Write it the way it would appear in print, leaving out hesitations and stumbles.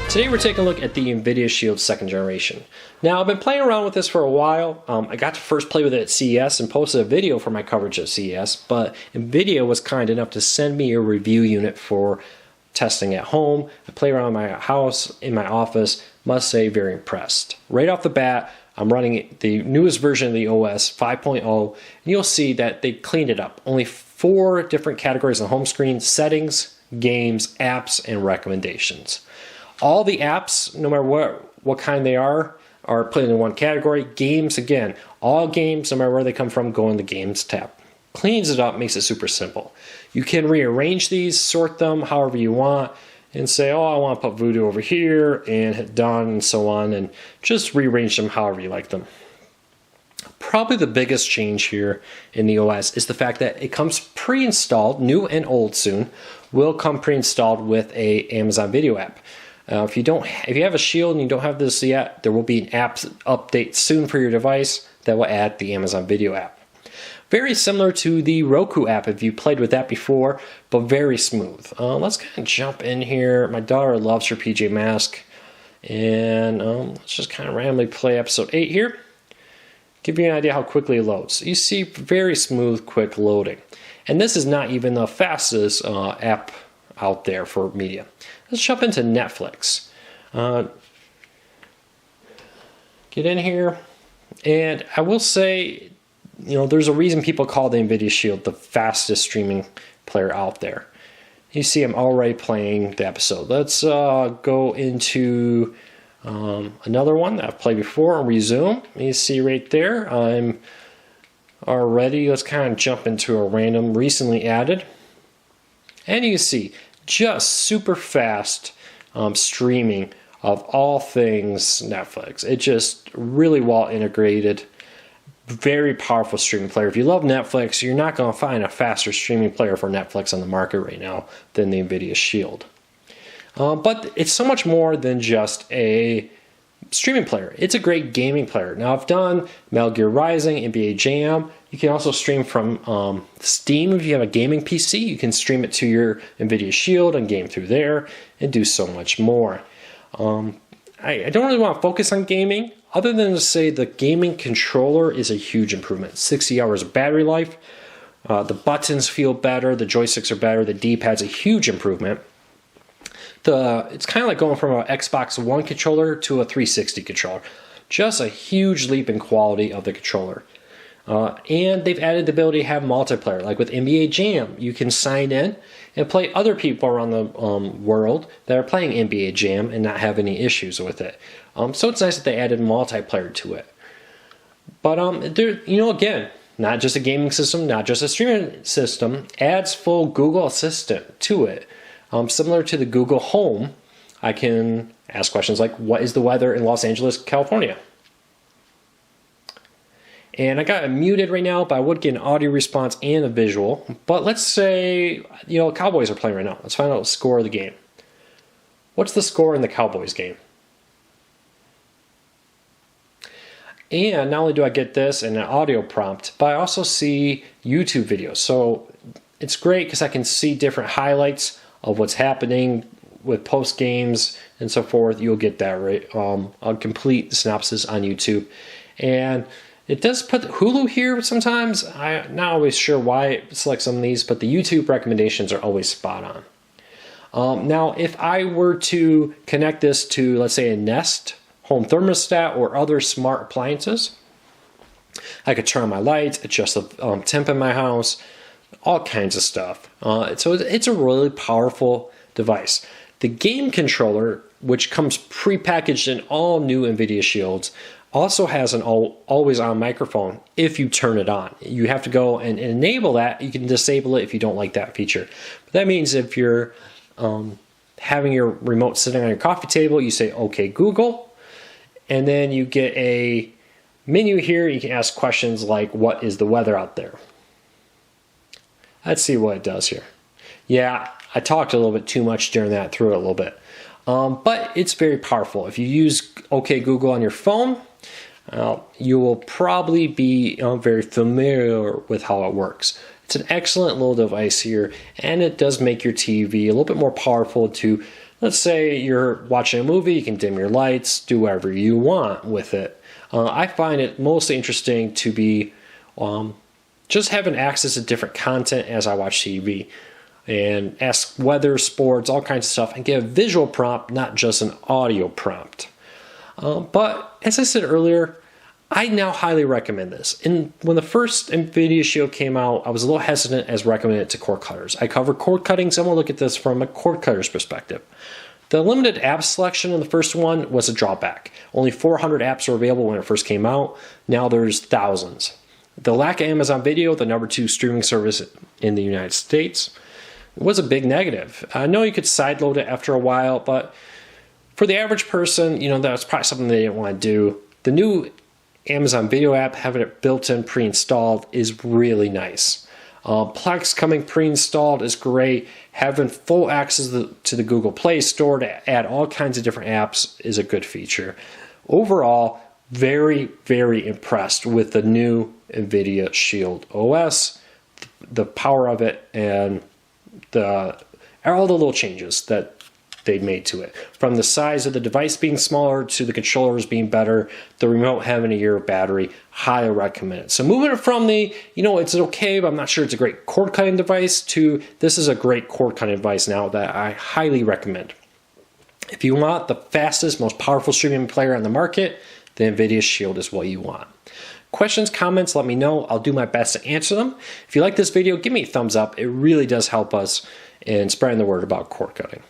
Today we're taking a look at the Nvidia Shield 2nd generation. Now I've been playing around with this for a while. I got to first play with it at CES and posted a video for my coverage at CES, but Nvidia was kind enough to send me a review unit for testing at home. I play around in my house, in my office, must say very impressed. Right off the bat, I'm running the newest version of the OS 5.0, and you'll see that they cleaned it up. Only 4 different categories on the home screen: settings, games, apps, and recommendations. All the apps, no matter what kind they are put in one category. Games, again, all games, no matter where they come from, go in the Games tab. Cleans it up, makes it super simple. You can rearrange these, sort them however you want, and say, oh, I want to put Voodoo over here, and hit done, and so on, and just rearrange them however you like them. Probably the biggest change here in the OS is the fact that it comes pre-installed, new and old soon, will come pre-installed with a Amazon Video app. If you have a Shield and you don't have this yet, there will be an app update soon for your device that will add the Amazon Video app. Very similar to the Roku app if you played with that before, but very smooth. Let's kind of jump in here. My daughter loves her PJ Masks, and let's just kind of randomly play episode 8 here. Give you an idea how quickly it loads. You see very smooth, quick loading. And this is not even the fastest app out there for media. Let's jump into Netflix. Get in here, and I will say, there's a reason people call the Nvidia Shield the fastest streaming player out there. You see I'm already playing the episode. Let's go into another one that I've played before and resume. You see right there, I'm already, let's kind of jump into a random recently added. And you see, just super fast streaming of all things Netflix. It just really well integrated, very powerful streaming player. If you love Netflix, you're not going to find a faster streaming player for Netflix on the market right now than the Nvidia Shield. But it's so much more than just a streaming player. It's a great gaming player. Now I've done Metal Gear Rising, NBA Jam. You can also stream from Steam. If you have a gaming PC, you can stream it to your Nvidia Shield and game through there and do so much more. I don't really want to focus on gaming other than to say the gaming controller is a huge improvement. 60 hours of battery life. The buttons feel better. The joysticks are better. The D-pad's a huge improvement. It's kind of like going from an Xbox One controller to a 360 controller. Just a huge leap in quality of the controller. And they've added the ability to have multiplayer. Like with NBA Jam, you can sign in and play other people around the world that are playing NBA Jam and not have any issues with it. So it's nice that they added multiplayer to it. But again, not just a gaming system, not just a streaming system, adds full Google Assistant to it. Similar to the Google Home, I can ask questions like, what is the weather in Los Angeles, California? And I got it muted right now, but I would get an audio response and a visual. But let's say, Cowboys are playing right now. Let's find out the score of the game. What's the score in the Cowboys game? And not only do I get this and an audio prompt, but I also see YouTube videos. So it's great because I can see different highlights of what's happening with post games and so forth. You'll get that right, a complete synopsis on YouTube. And it does put Hulu here sometimes. I'm not always sure why it selects some of these, but the YouTube recommendations are always spot on. Now, if I were to connect this to, let's say, a Nest home thermostat or other smart appliances, I could turn on my lights, adjust the temp in my house, all kinds of stuff. So it's a really powerful device. The game controller, which comes pre-packaged in all new Nvidia Shields, also has an always-on microphone if you turn it on. You have to go and enable that. You can disable it if you don't like that feature. But that means if you're having your remote sitting on your coffee table, you say, okay, Google, and then you get a menu here. You can ask questions like, what is the weather out there? Let's see what it does here. Yeah, I talked a little bit too much during that, through it a little bit. But it's very powerful. If you use OK Google on your phone, you will probably be very familiar with how it works. It's an excellent little device here, and it does make your TV a little bit more powerful to Let's say you're watching a movie, you can dim your lights, do whatever you want with it. I find it mostly interesting to be just having access to different content as I watch TV and ask weather, sports, all kinds of stuff, and get a visual prompt, not just an audio prompt. But as I said earlier, I now highly recommend this. And when the first Nvidia Shield came out, I was a little hesitant as recommending it to cord cutters. I cover cord cutting, so I'm going to look at this from a cord cutter's perspective. The limited app selection in the first one was a drawback. Only 400 apps were available when it first came out. Now there's thousands. The lack of Amazon Video, the #2 streaming service in the United States, was a big negative. I know you could sideload it after a while, but for the average person, that's probably something they didn't want to do. The new Amazon Video app, having it built in pre-installed, is really nice. Plex coming pre-installed is great. Having full access to the Google Play Store to add all kinds of different apps is a good feature. Overall, very, very impressed with the new Nvidia Shield OS, the power of it, and all the little changes that they made to it. From the size of the device being smaller to the controllers being better, the remote having a year of battery, highly recommend it. So moving it from the, it's okay, but I'm not sure it's a great cord cutting device, to this is a great cord cutting device now that I highly recommend. If you want the fastest, most powerful streaming player on the market, the Nvidia Shield is what you want. Questions, comments, let me know. I'll do my best to answer them. If you like this video, give me a thumbs up. It really does help us in spreading the word about cord cutting.